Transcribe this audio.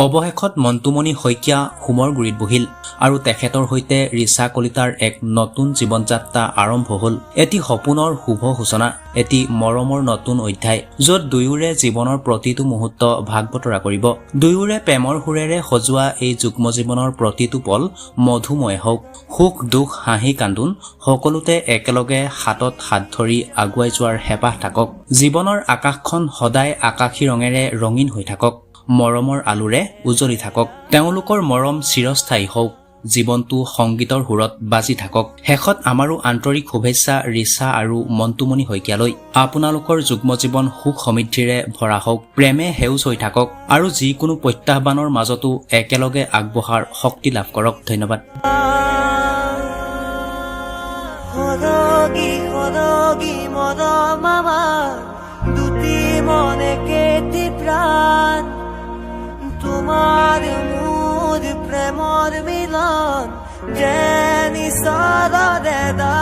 অৱশেষত মন্তুমণি শইকীয়া হোমৰ গুৰিত বহিল আৰু তেখেতৰ সৈতে ৰিচা কলিতাৰ এক নতুন জীৱন যাত্ৰা আৰম্ভ হল। এটি সপোনৰ শুভ সূচনা, এটি মৰমৰ নতুন অধ্যায়, য'ত দুয়োৰে জীৱনৰ প্ৰতিটো মুহূৰ্ত ভাগ বতৰা কৰিব। দুয়োৰে প্ৰেমৰ সুৰেৰে সজোৱা এই যুগ্ম জীৱনৰ প্ৰতিটো পল মধুময় হওক। সুখ দুখ হাঁহি কান্দোন সকলোতে একেলগে হাতত হাত ধৰি আগুৱাই যোৱাৰ হেঁপাহ থাকক। জীৱনৰ আকাশখন সদায় আকাশী ৰঙেৰে ৰঙীন হৈ থাকক, মৰমৰ আলোৰে উজ্বলি থাকক। তেওঁলোকৰ মৰম চিৰস্থায়ী হওক, জীৱনটো সংগীতৰ সুৰত বাজি থাকক। শেষত আমাৰো আন্তৰিক শুভেচ্ছা ৰিচা আৰু মন্তুমণি শইকীয়ালৈ। আপোনালোকৰ যুগ্ম জীৱন সুখ সমৃদ্ধিৰে ভৰা হওক, প্ৰেমে সেউজ হৈ থাকক আৰু যিকোনো প্ৰত্যাহ্বানৰ মাজতো একেলগে আগবঢ়াৰ শক্তি লাভ কৰক। ধন্যবাদ। তোমাৰ মোৰ প্ৰেমৰ মিলন, জ্ঞানী সাদা দেদা